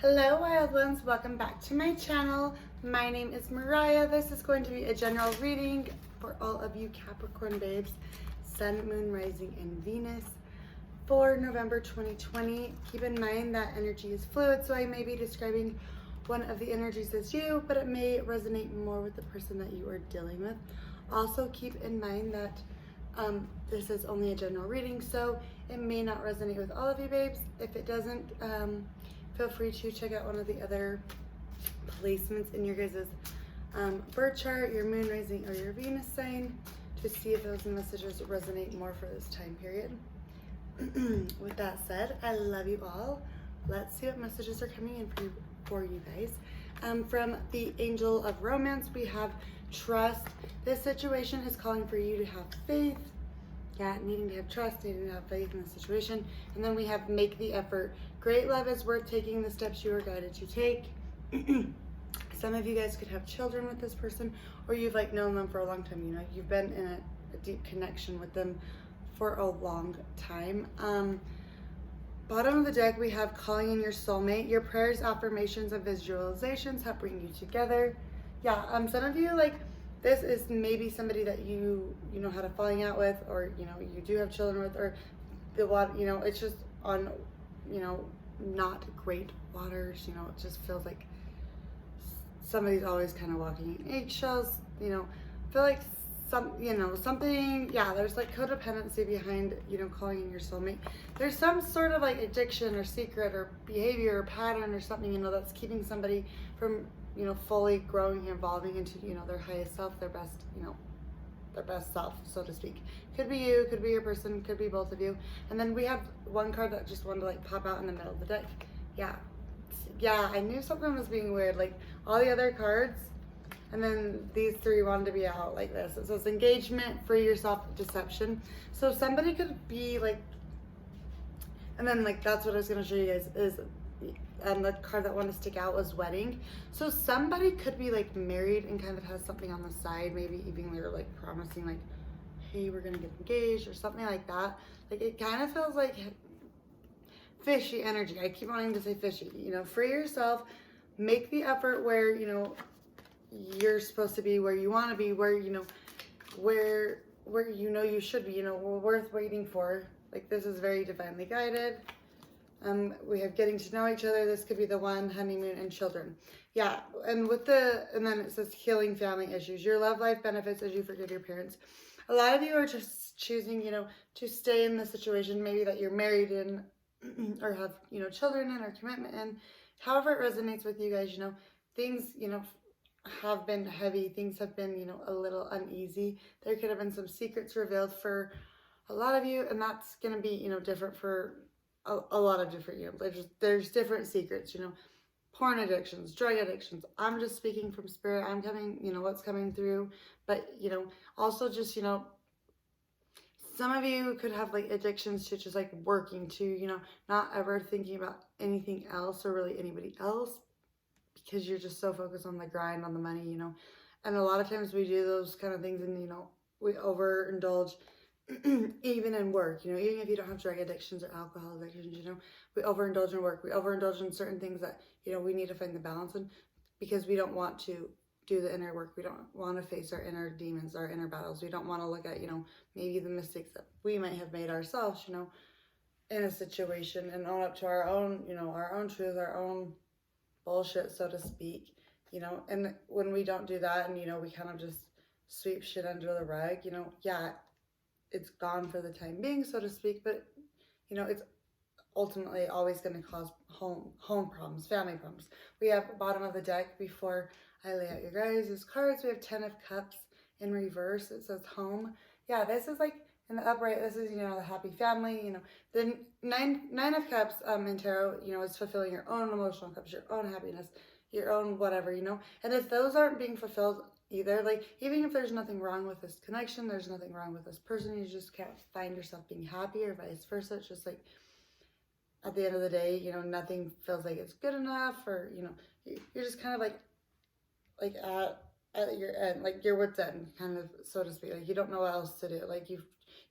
Hello wild ones, welcome back to my channel. My name is Mariah. This is going to be a general reading for all of you Capricorn babes, Sun, Moon, Rising, and Venus for November 2020. Keep in mind that energy is fluid, so I may be describing one of the energies as you, but it may resonate more with the person that you are dealing with. Also keep in mind that this is only a general reading, so it may not resonate with all of you babes. If it doesn't, feel free to check out one of the other placements in your guys' birth chart, your moon, rising, or your Venus sign to see if those messages resonate more for this time period. With that said, I love you all. Let's see what messages are coming in for you guys. From the Angel of Romance, we have trust. This situation is calling for you to have faith. Yeah, needing to have trust, needing to have faith in the situation. And then we have make the effort. Great love is worth taking the steps you are guided to take. Some of you guys could have children with this person, or you've known them for a long time. You know, you've been in a deep connection with them for a long time. Bottom of the deck, we have calling in your soulmate. Your prayers, affirmations, and visualizations help bring you together. Yeah, some of you, this is maybe somebody that you had a falling out with, or, you do have children with, or it's just on, not great waters. It just feels like somebody's always kind of walking in eggshells, feel like something, there's codependency behind, calling in your soulmate. There's some sort of addiction or secret or behavior or pattern or something, that's keeping somebody from, fully growing and evolving into, their highest self, their best self, so to speak. Could be you, could be your person, could be both of you. And then we have one card that just wanted to pop out in the middle of the deck. Yeah, I knew something was being weird. All the other cards, and then these three wanted to be out like this. It says engagement, free yourself, deception. So somebody could be and then that's what I was gonna show you guys is, the card that wanted to stick out was wedding. So somebody could be married and kind of has something on the side. Maybe even they're promising hey, we're gonna get engaged or something like that. It kind of feels like fishy energy. I keep wanting to say fishy. Free yourself, make the effort where you're supposed to be, where you want to be, where where you should be, worth waiting for. This is very divinely guided. We have getting to know each other. This could be the one, honeymoon, and children. Yeah, and then it says healing family issues. Your love life benefits as you forgive your parents. A lot of you are just choosing, to stay in the situation, maybe that you're married in, or have, children in, or commitment in. However it resonates with you guys, things, have been heavy. Things have been, a little uneasy. There could have been some secrets revealed for a lot of you, and that's going to be, different for a lot of different, there's different secrets, porn addictions, drug addictions. I'm just speaking from spirit. I'm coming, what's coming through, but, also just, some of you could have addictions to just working to, not ever thinking about anything else or really anybody else, because you're just so focused on the grind, on the money, and a lot of times we do those kind of things and, we overindulge even in work, even if you don't have drug addictions or alcohol addictions, we overindulge in work. We overindulge in certain things that, we need to find the balance in, because we don't want to do the inner work. We don't want to face our inner demons, our inner battles. We don't want to look at, maybe the mistakes that we might have made ourselves, in a situation, and own up to our own, our own truth, our own bullshit, so to speak, and when we don't do that and, we kind of just sweep shit under the rug, it's gone for the time being, so to speak, but, it's ultimately always going to cause home problems, family problems. We have bottom of the deck, before I lay out your guys' cards, we have 10 of Cups in reverse. It says home. Yeah, this is in the upright, this is, the happy family, the nine of Cups in tarot, is fulfilling your own emotional cups, your own happiness, your own whatever, and if those aren't being fulfilled either, even if there's nothing wrong with this connection, there's nothing wrong with this person, you just can't find yourself being happy, or vice versa. It's just at the end of the day, nothing feels like it's good enough, or, you're just kind of at your end, your wit's end, kind of, so to speak. You don't know what else to do.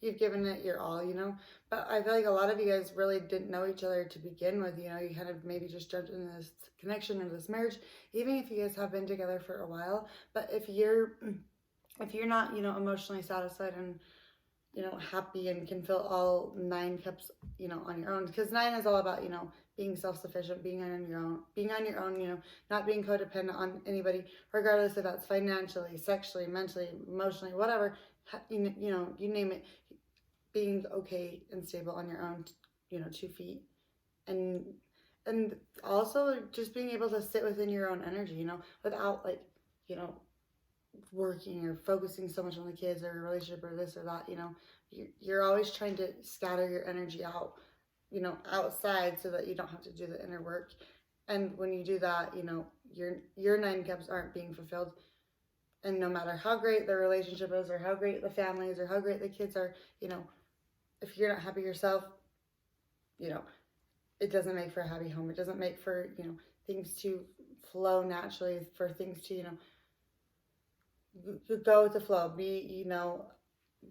you've given it your all, you know. But I feel like a lot of you guys really didn't know each other to begin with, you know. You kind of maybe just jumped into this connection or this marriage, even if you guys have been together for a while. But if you're not, you know, emotionally satisfied and, you know, happy and can fill all 9 cups, you know, on your own, because 9 is all about, you know, being self-sufficient, being on your own, you know, not being codependent on anybody, regardless if that's financially, sexually, mentally, emotionally, whatever, you know, you name it, being okay and stable on your own, you know, 2 feet. And also just being able to sit within your own energy, you know, without, like, you know, working or focusing so much on the kids or a relationship or this or that, you know. You're always trying to scatter your energy out, you know, outside, so that you don't have to do the inner work. And when you do that, you know, your 9 cups aren't being fulfilled. And no matter how great the relationship is, or how great the family is, or how great the kids are, you know, if you're not happy yourself, you know, it doesn't make for a happy home. It doesn't make for, you know, things to flow naturally, for things to, you know, go with the flow, be, you know,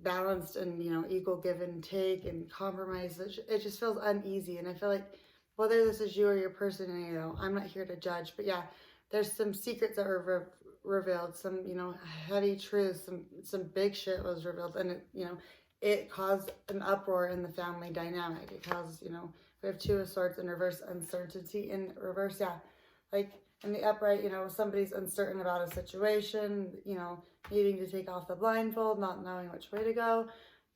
balanced and, you know, equal give and take and compromise. It just feels uneasy. And I feel like whether this is you or your person, you know, I'm not here to judge, but yeah, there's some secrets that were revealed, some, you know, heavy truths, some big shit was revealed, and it, you know, it caused an uproar in the family dynamic. It caused, you know, we have 2 of Swords in reverse, uncertainty in reverse. Yeah, like in the upright, you know, somebody's uncertain about a situation, you know, needing to take off the blindfold, not knowing which way to go.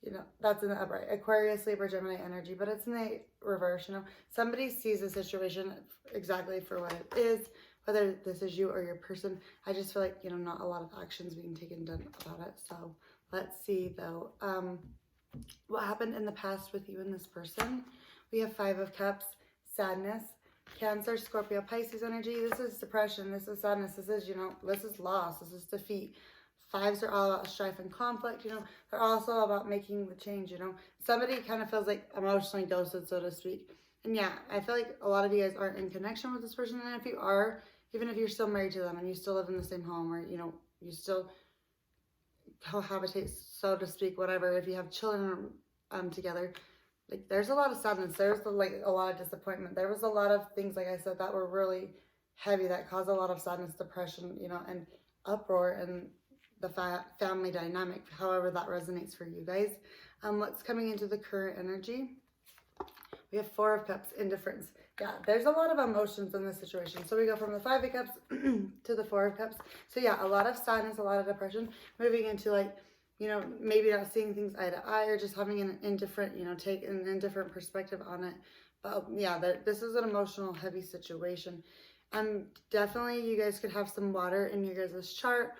You know, that's in the upright. Aquarius, Libra, Gemini energy, but it's in the reverse, you know. Somebody sees a situation exactly for what it is, whether this is you or your person. I just feel like, you know, not a lot of actions being done about it. So let's see, though. What happened in the past with you and this person? We have 5 of Cups, sadness, Cancer, Scorpio, Pisces energy. This is depression. This is sadness. This is, you know, this is loss. This is defeat. 5s are all about strife and conflict, you know. They're also about making the change, you know. Somebody kind of feels like emotionally ghosted, so to speak. And yeah, I feel like a lot of you guys aren't in connection with this person. And if you are, even if you're still married to them and you still live in the same home, or, you know, you still cohabitate, so to speak, whatever, if you have children together, like, there's a lot of sadness. There's like a lot of disappointment. There was a lot of things, like I said, that were really heavy, that caused a lot of sadness, depression, you know, and uproar and the family dynamic, however that resonates for you guys. What's coming into the current energy? We have 4 of Cups, indifference. Yeah, there's a lot of emotions in this situation. So we go from the 5 of Cups to the 4 of Cups. So yeah, a lot of sadness, a lot of depression, moving into, like, you know, maybe not seeing things eye to eye, or just having an indifferent, you know, take an indifferent perspective on it. But yeah, this is an emotional, heavy situation. Definitely you guys could have some water in your guys' chart,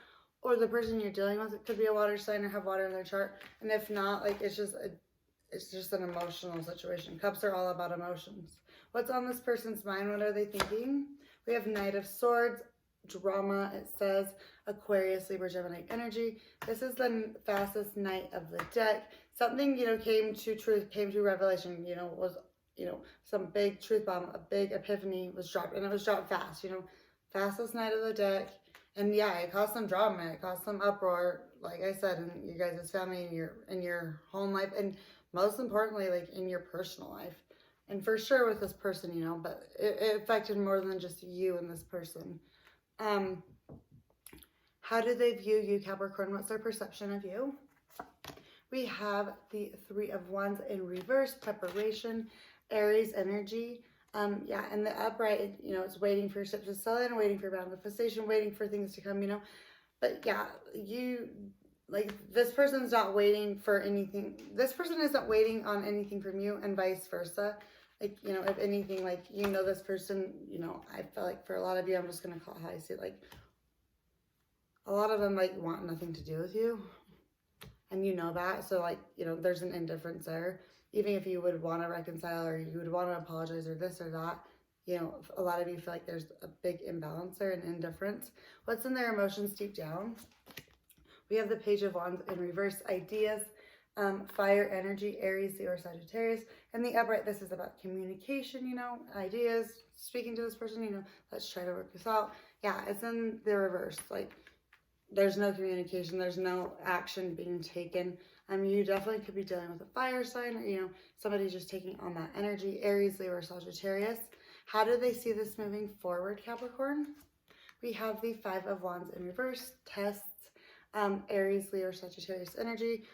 or the person you're dealing with, it could be a water sign or have water in their chart. And if not, like, it's just an emotional situation. Cups are all about emotions. What's on this person's mind? What are they thinking? We have Knight of Swords, drama. It says Aquarius, Libra, Gemini energy. This is the fastest night of the deck. Something, you know, came to truth, came to revelation, you know, was, you know, some big truth bomb, a big epiphany was dropped, and it was dropped fast, you know, fastest night of the deck. And yeah, it caused some drama, it caused some uproar, like I said, in you guys' family, in your home life, and most importantly, like, in your personal life. And for sure with this person, you know, but it affected more than just you and this person. How do they view you, Capricorn? What's their perception of you? We have the 3 of Wands in reverse, preparation, Aries energy. Yeah, and the upright, you know, it's waiting for your ship to sail in, waiting for manifestation, waiting for things to come, you know. But yeah, like, this person's not waiting for anything. This person isn't waiting on anything from you, and vice versa. Like, you know, if anything, like, you know, this person, you know, I feel like for a lot of you, I'm just going to call it how I see it, like, a lot of them, like, want nothing to do with you. And you know that. So, like, you know, there's an indifference there. Even if you would want to reconcile, or you would want to apologize, or this or that, you know, a lot of you feel like there's a big imbalance there, and indifference. What's in their emotions deep down? We have the Page of Wands in reverse, ideas, fire energy, Aries, Leo, or Sagittarius. And the upright, this is about communication, you know, ideas, speaking to this person, you know, let's try to work this out. Yeah, it's in the reverse. Like, there's no communication, there's no action being taken. You definitely could be dealing with a fire sign, or, you know, somebody just taking on that energy. Aries, Leo, or Sagittarius. How do they see this moving forward, Capricorn? We have the Five of Wands in reverse, tests, Aries, Leo, or Sagittarius energy.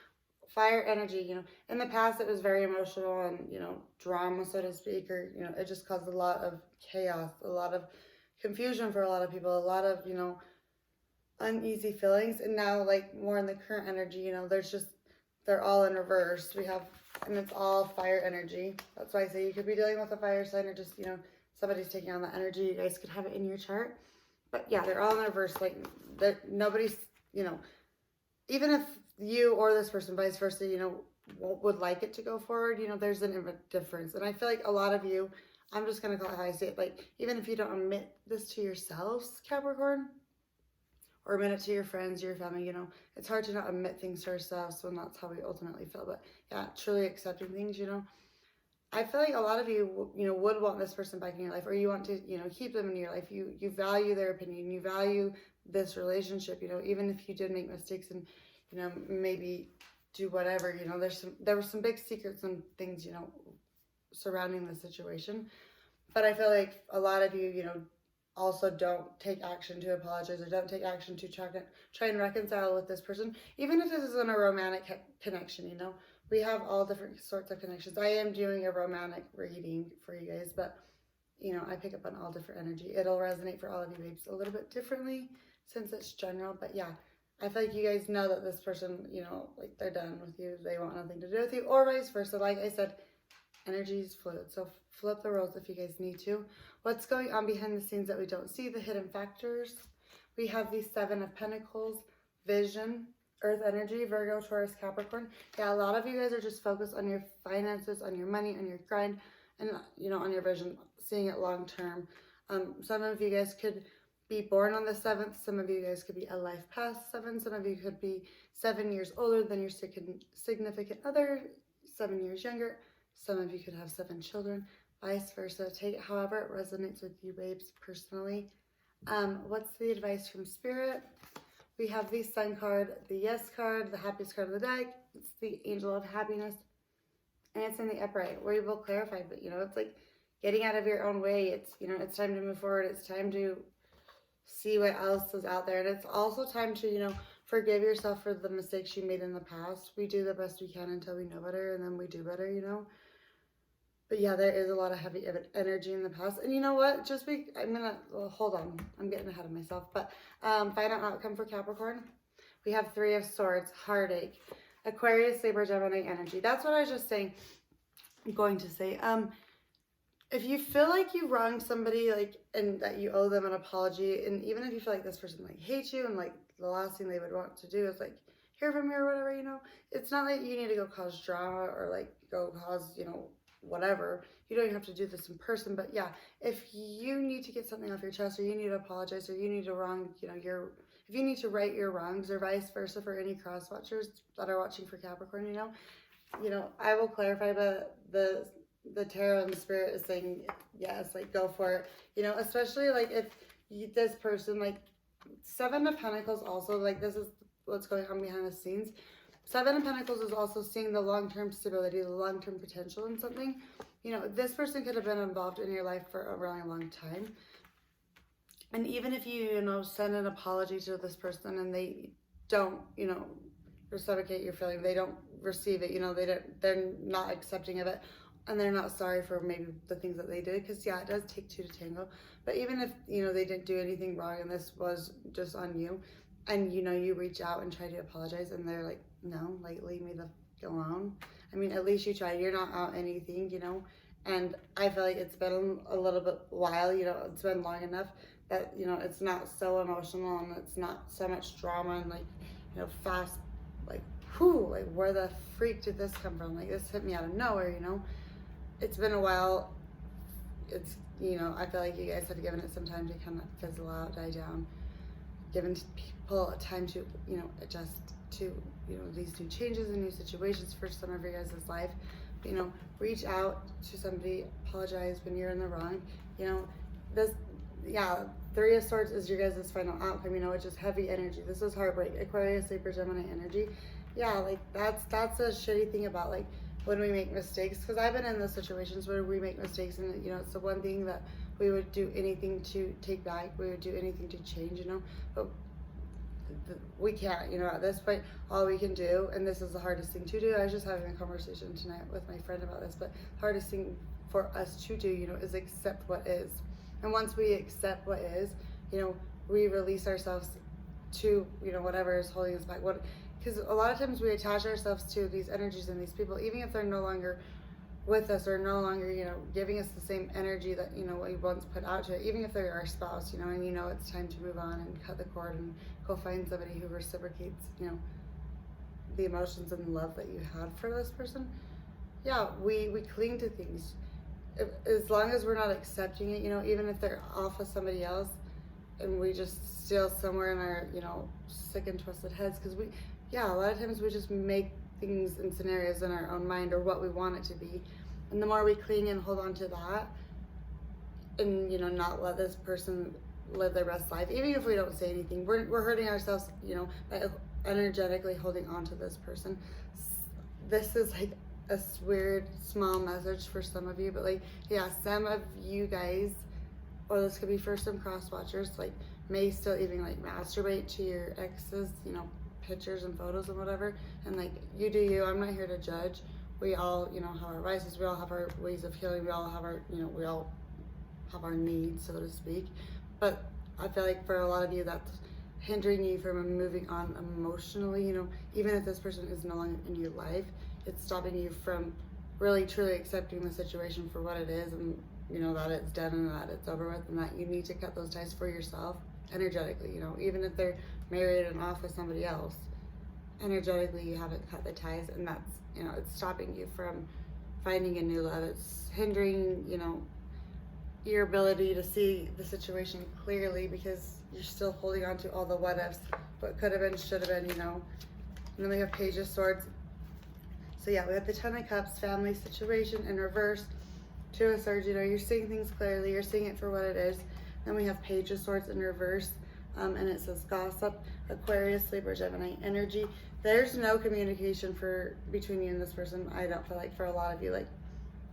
Fire energy, you know, in the past it was very emotional and, you know, drama, so to speak, or, you know, it just caused a lot of chaos, a lot of confusion for a lot of people, a lot of, you know, uneasy feelings. And now, like, more in the current energy, you know, they're all in reverse. We have, and it's all fire energy. That's why I say you could be dealing with a fire sign, or just, you know, somebody's taking on the energy. You guys could have it in your chart. But yeah, they're all in reverse. Like, nobody's, you know, even if you or this person, vice versa, you know, would like it to go forward, you know, there's a difference. And I feel like a lot of you, I'm just going to call it how I say it, like, even if you don't admit this to yourselves, Capricorn, or admit it to your friends, your family, you know, it's hard to not admit things to ourselves when that's how we ultimately feel. But yeah, truly accepting things, you know, I feel like a lot of you, you know, would want this person back in your life, or you want to, you know, keep them in your life. You value their opinion, you value this relationship, you know, even if you did make mistakes and, you know, maybe do whatever, you know, there were some big secrets and things, you know, surrounding the situation. But I feel like a lot of you, you know, also don't take action to apologize, or don't take action to try and reconcile with this person, even if this isn't a romantic connection, you know. We have all different sorts of connections. I am doing a romantic reading for you guys, but, you know, I pick up on all different energy. It'll resonate for all of you babes a little bit differently since it's general. But yeah, I feel like you guys know that this person, you know, like, they're done with you. They want nothing to do with you, or vice versa. Like I said, energy is fluid, so flip the roles if you guys need to. What's going on behind the scenes that we don't see, the hidden factors? We have the Seven of Pentacles, vision, earth energy, Virgo, Taurus, Capricorn. Yeah, a lot of you guys are just focused on your finances, on your money, on your grind, and, you know, on your vision, seeing it long term. Some of you guys could be born on the 7th. Some of you guys could be a life past 7. Some of you could be 7 years older than your significant other, 7 years younger. Some of you could have 7 children, vice versa. Take it however it resonates with you, babes, personally. What's the advice from Spirit? We have the Sun card, the Yes card, the happiest card of the deck. It's the Angel of Happiness, and it's in the upright, where you will clarify. But, you know, it's like getting out of your own way. It's, you know, it's time to move forward. It's time to see what else is out there. And it's also time to, you know, forgive yourself for the mistakes you made in the past. We do the best we can until we know better, and then we do better, you know. But yeah, there is a lot of heavy energy in the past. And you know what? Hold on. I'm getting ahead of myself. But final outcome for Capricorn. We have 3 of Swords, heartache, Aquarius, Libra, Gemini energy. That's what I was just saying. I'm going to say. If you feel like you wronged somebody, like, and that you owe them an apology, and even if you feel like this person, like, hates you, and, like, the last thing they would want to do is, like, hear from you or whatever, you know, it's not like you need to go cause drama or, like, go cause, you know, whatever. You don't even have to do this in person. But yeah, if you need to get something off your chest, or you need to apologize, or you need to if you need to right your wrongs, or vice versa, for any cross watchers that are watching for Capricorn, you know, I will clarify, but the tarot and the Spirit is saying yes, like, go for it, you know, especially, like, if this person, like, 7 of Pentacles also, like, this is what's going on behind the scenes. 7 of Pentacles is also seeing the long-term stability, the long-term potential in something. You know, this person could have been involved in your life for a really long time. And even if you, you know, send an apology to this person and they don't, you know, reciprocate your feeling, they don't receive it, you know, they're not accepting of it, and they're not sorry for maybe the things that they did, because yeah, it does take 2 to tango. But even if, you know, they didn't do anything wrong and this was just on you, and, you know, you reach out and try to apologize and they're like, no, like, leave me the f alone. I mean, at least you tried. You're not out anything, you know. And I feel like it's been a little bit while, you know, it's been long enough that, you know, it's not so emotional, and it's not so much drama, and, like, you know, fast, like, whew, like, where the freak did this come from? Like, this hit me out of nowhere, you know. It's been a while. It's, you know, I feel like you guys have given it some time to kind of fizzle out, die down, given people time to, you know, adjust to, you know, these new changes and new situations for some of your guys' life. You know, reach out to somebody, apologize when you're in the wrong. You know, this, yeah, 3 of Swords is your guys' final outcome, you know, which is heavy energy. This is heartbreak, Aquarius, Libra, Gemini energy. yeah, like that's a shitty thing about like when we make mistakes, because I've been in those situations where we make mistakes, and it's the one thing that we would do anything to take back, we would do anything to change, but we can't, at this point all we can do, and this is the hardest thing to do. I was just having a conversation tonight with my friend about this, but the hardest thing for us to do, is accept what is. And once we accept what is, we release ourselves to, whatever is holding us back. Because a lot of times we attach ourselves to these energies and these people, even if they're no longer with us or no longer, giving us the same energy that, we once put out to it, even if they're our spouse, and it's time to move on and cut the cord and go find somebody who reciprocates, the emotions and love that you had for this person. Yeah, we cling to things. As long as we're not accepting it, even if they're off with somebody else, and we just still somewhere in our, sick and twisted heads, because a lot of times we just make things and scenarios in our own mind or what we want it to be, and the more we cling and hold on to that, and not let this person live their best life, even if we don't say anything, we're hurting ourselves, by energetically holding on to this person. This is like a weird small message for some of you, but some of you guys, or this could be for some cross watchers, may still even masturbate to your exes, pictures and photos and whatever, and you do you. I'm not here to judge. We all have our vices, we all have our ways of healing, we all have our we all have our needs, so to speak. But I feel like for a lot of you, that's hindering you from moving on emotionally. Even if this person is no longer in your life, it's stopping you from really truly accepting the situation for what it is, and that it's done and that it's over with, and that you need to cut those ties for yourself energetically. Even if they're married and off with somebody else, energetically you haven't cut the ties, and that's it's stopping you from finding a new love. It's hindering your ability to see the situation clearly, because you're still holding on to all the what ifs, what could have been, should have been, and then we have Page of Swords. So we have the Ten of Cups, family situation in reverse, Two of Swords. You're seeing things clearly, you're seeing it for what it is. Then we have Page of Swords in reverse, and it says gossip, Aquarius, Libra, Gemini energy. There's no communication between you and this person. I don't feel like, for a lot of you,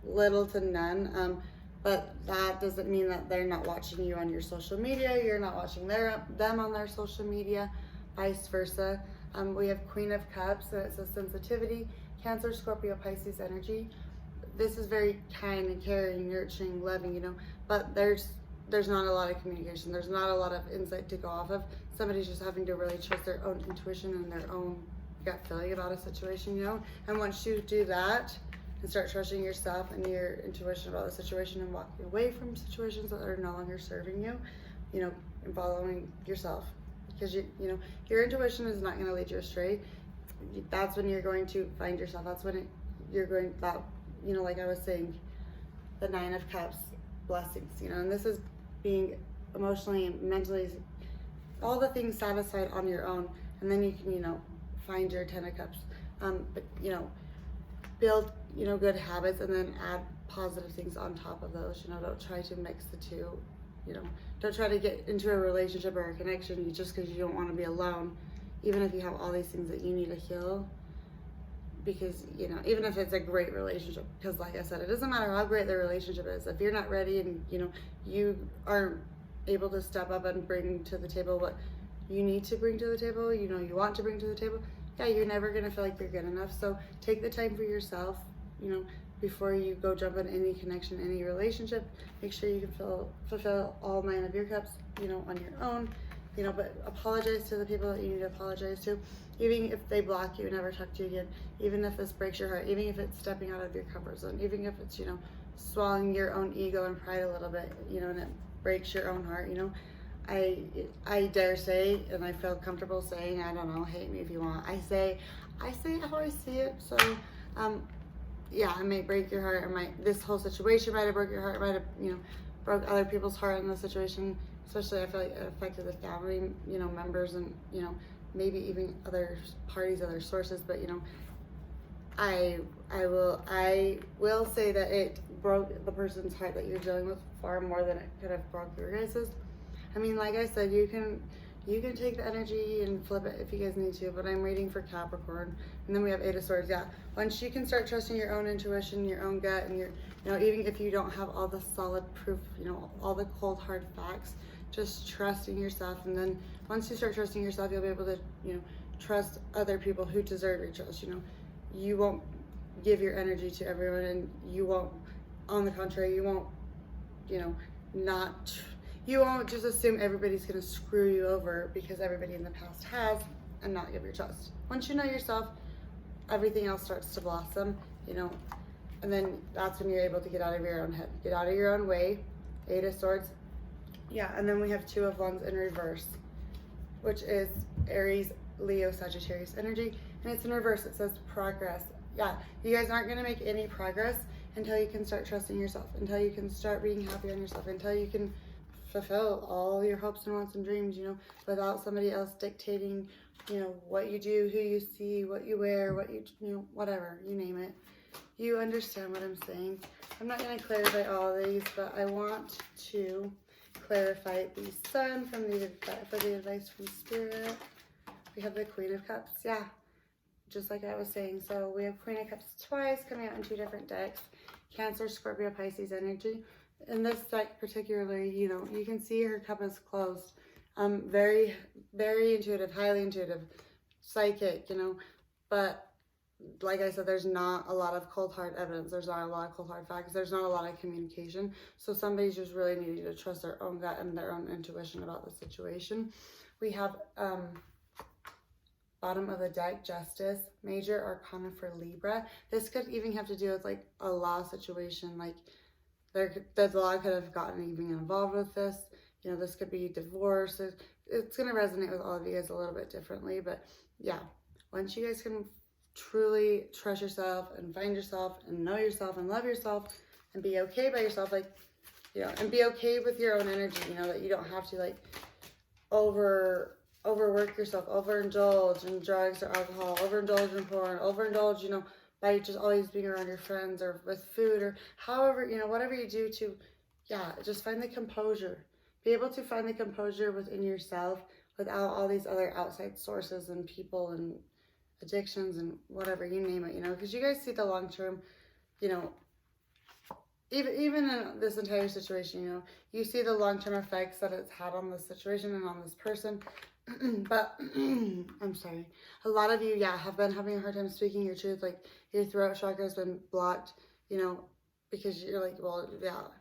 little to none. But that doesn't mean that they're not watching you on your social media, you're not watching them on their social media, vice versa. We have Queen of Cups, and it says sensitivity, Cancer, Scorpio, Pisces energy. This is very kind and caring, nurturing, loving, but there's not a lot of communication. There's not a lot of insight to go off of. Somebody's just having to really trust their own intuition and their own gut feeling about a situation, And once you do that and start trusting yourself and your intuition about the situation and walking away from situations that are no longer serving you, and following yourself, because your intuition is not going to lead you astray. That's when you're going to find yourself. That's when you're going that, like I was saying, the Nine of Cups, blessings, and this is being emotionally and mentally, all the things satisfied on your own, and then you can, find your Ten of Cups, but build, good habits, and then add positive things on top of those. Don't try to mix the two. Don't try to get into a relationship or a connection just because you don't want to be alone, even if you have all these things that you need to heal. Because, even if it's a great relationship, because like I said, it doesn't matter how great the relationship is. If you're not ready and, you aren't able to step up and bring to the table what you need to bring to the table, you want to bring to the table, you're never going to feel like you're good enough. So take the time for yourself, before you go jump in any connection, any relationship. Make sure you can fulfill all 9 of your cups, on your own. But apologize to the people that you need to apologize to, even if they block you and never talk to you again, even if this breaks your heart, even if it's stepping out of your comfort zone, even if it's, swallowing your own ego and pride a little bit, and it breaks your own heart, I dare say, and I feel comfortable saying, I don't know, hate me if you want, I say how I see it. So, it might break your heart, this whole situation might have broke your heart, it might have, broke other people's heart in the situation. Especially, I feel like it affected the family, members, and, maybe even other parties, other sources. But, I will say that it broke the person's heart that you're dealing with far more than it could have broke your guys's. Like I said, you can You can take the energy and flip it if you guys need to, but I'm reading for Capricorn. And then we have Eight of Swords. Yeah, once you can start trusting your own intuition, your own gut, and your, even if you don't have all the solid proof, all the cold hard facts, just trusting yourself. And then once you start trusting yourself, you'll be able to, trust other people who deserve your trust. You won't give your energy to everyone, and you won't, on the contrary, you won't, you won't just assume everybody's going to screw you over because everybody in the past has, and not give your trust. Once you know yourself, everything else starts to blossom, and then that's when you're able to get out of your own head, get out of your own way. Eight of Swords. Yeah, and then we have Two of Wands in reverse, which is Aries, Leo, Sagittarius energy, and it's in reverse. It says progress. Yeah, you guys aren't going to make any progress until you can start trusting yourself, until you can start being happy on yourself, until you can fulfill all your hopes and wants and dreams, without somebody else dictating, what you do, who you see, what you wear, what you, whatever, you name it. You understand what I'm saying. I'm not going to clarify all of these, but I want to clarify the Sun for the advice from Spirit. We have the Queen of Cups. Yeah, just like I was saying. So we have Queen of Cups twice coming out in two different decks. Cancer, Scorpio, Pisces energy. In this deck particularly, you can see her cup is closed. Very, very intuitive, highly intuitive, psychic, but like I said, there's not a lot of cold hard evidence. There's not a lot of cold hard facts. There's not a lot of communication. So somebody's just really needing to trust their own gut and their own intuition about the situation. We have bottom of the deck, Justice, Major Arcana for Libra. This could even have to do with like a law situation, like the law could have gotten even involved with this. This could be divorce. It's going to resonate with all of you guys a little bit differently. But yeah, once you guys can truly trust yourself and find yourself and know yourself and love yourself and be okay by yourself, and be okay with your own energy, that you don't have to like overwork yourself, overindulge in drugs or alcohol, overindulge in porn, overindulge, by just always being around your friends or with food or however, whatever you do to, just find the composure. Be able to find the composure within yourself without all these other outside sources and people and addictions and whatever, you name it, because you guys see the long term, even in this entire situation, you see the long term effects that it's had on this situation and on this person. But I'm sorry, a lot of you have been having a hard time speaking your truth. Like your throat chakra has been blocked, because you're like, well,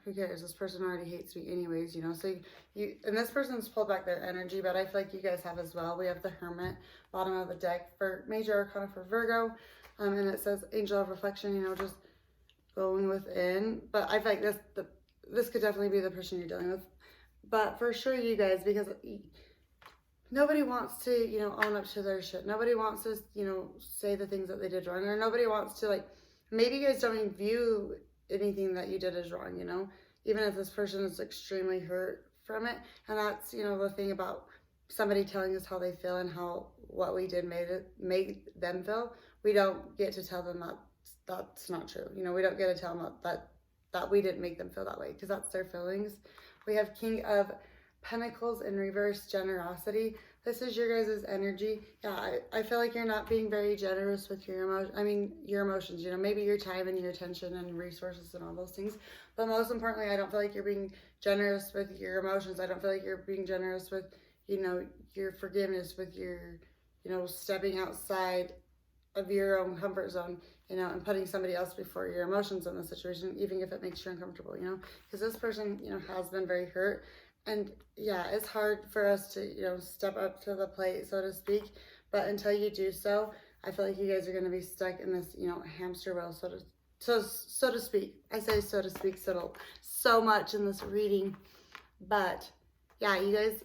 who cares, this person already hates me anyways, so you and this person's pulled back their energy, but I feel like you guys have as well. We have the Hermit, bottom of the deck, for Major Arcana for Virgo, and it says Angel of Reflection, just going within. But I feel like this could definitely be the person you're dealing with, but for sure you guys, because nobody wants to, own up to their shit. Nobody wants to, say the things that they did wrong, or nobody wants to, maybe you guys don't even view anything that you did as wrong, even if this person is extremely hurt from it. And that's, the thing about somebody telling us how they feel and how what we did made them feel. We don't get to tell them that that's not true. We don't get to tell them that we didn't make them feel that way, because that's their feelings. We have King of Pentacles in reverse, Generosity. This is your guys' energy. Yeah, I feel like you're not being very generous with your emotions, maybe your time and your attention and resources and all those things. But most importantly, I don't feel like you're being generous with your emotions. I don't feel like you're being generous with, your forgiveness, with your, stepping outside of your own comfort zone, and putting somebody else before your emotions in the situation, even if it makes you uncomfortable, because this person, has been very hurt. And it's hard for us to, step up to the plate, so to speak. But until you do so, I feel like you guys are going to be stuck in this, hamster wheel, so to speak. I say so to speak so much in this reading. But you guys,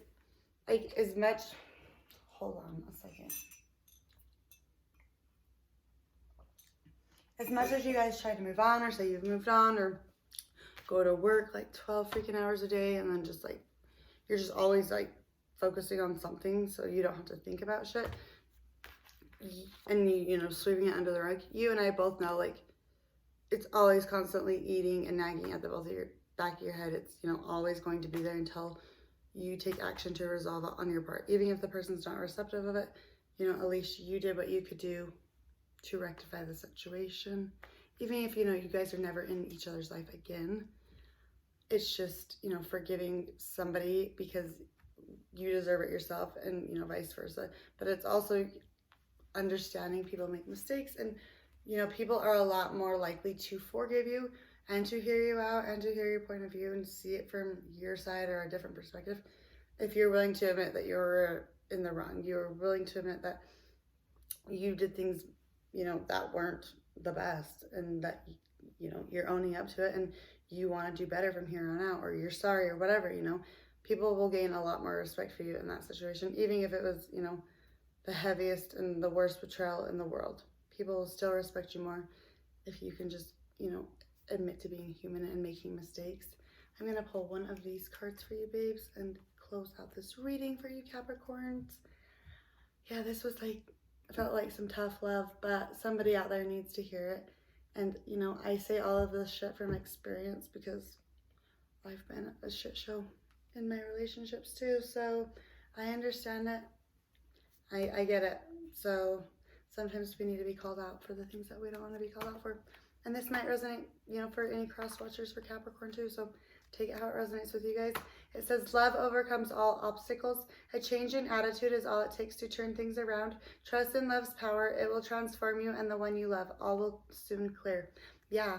as much, hold on a second. As much as you guys try to move on, or say you've moved on, or go to work 12 freaking hours a day, and then just you're just always focusing on something so you don't have to think about shit, and you sweeping it under the rug. You and I both know it's always constantly eating and nagging at the both of your back of your head. It's always going to be there until you take action to resolve it on your part. Even if the person's not receptive of it, you know, at least you did what you could do to rectify the situation. Even if, you know, you guys are never in each other's life again, it's just, you know, forgiving somebody because you deserve it yourself, and, you know, vice versa. But it's also understanding people make mistakes, and, you know, people are a lot more likely to forgive you and to hear you out and to hear your point of view and see it from your side or a different perspective if you're willing to admit that you're in the wrong. You're willing to admit that you did things, you know, that weren't the best, and that, you know, you're owning up to it and you want to do better from here on out, or you're sorry or whatever. You know, people will gain a lot more respect for you in that situation, even if it was, you know, the heaviest and the worst betrayal in the world. People will still respect you more if you can just, you know, admit to being human and making mistakes. I'm going to pull one of these cards for you, babes, and close out this reading for you, Capricorns. Yeah, this was like, felt like some tough love, but somebody out there needs to hear it. And, you know, I say all of this shit from experience because I've been a shit show in my relationships too. So I understand it. I get it. So sometimes we need to be called out for the things that we don't want to be called out for. And this might resonate, you know, for any cross watchers for Capricorn too. So take it how it resonates with you guys. It says, love overcomes all obstacles. A change in attitude is all it takes to turn things around. Trust in love's power. It will transform you and the one you love. All will soon clear. Yeah,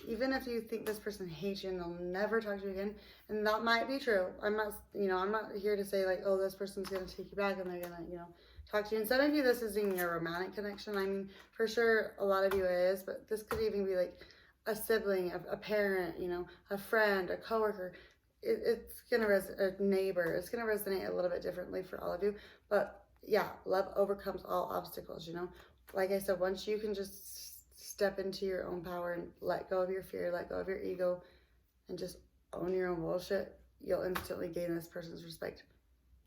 even if you think this person hates you and they'll never talk to you again, and that might be true. I'm not, you know, I'm not here to say like, oh, this person's going to take you back and they're going to, you know, talk to you. And some of you, this isn't your romantic connection. I mean, for sure, a lot of you it is, but this could even be like a sibling, a parent, you know, a friend, a coworker. It's gonna a neighbor. It's gonna resonate a little bit differently for all of you. But yeah, love overcomes all obstacles. You know, like I said, once you can just step into your own power and let go of your fear, let go of your ego, and just own your own bullshit, you'll instantly gain this person's respect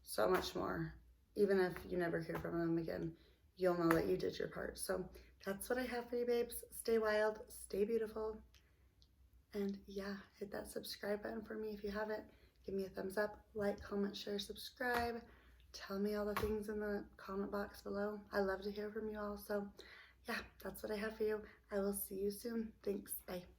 so much more. Even if you never hear from them again, you'll know that you did your part. So that's what I have for you, babes. Stay wild, stay beautiful. And yeah, hit that subscribe button for me if you haven't. Give me a thumbs up, like, comment, share, subscribe. Tell me all the things in the comment box below. I love to hear from you all. So yeah, that's what I have for you. I will see you soon. Thanks. Bye.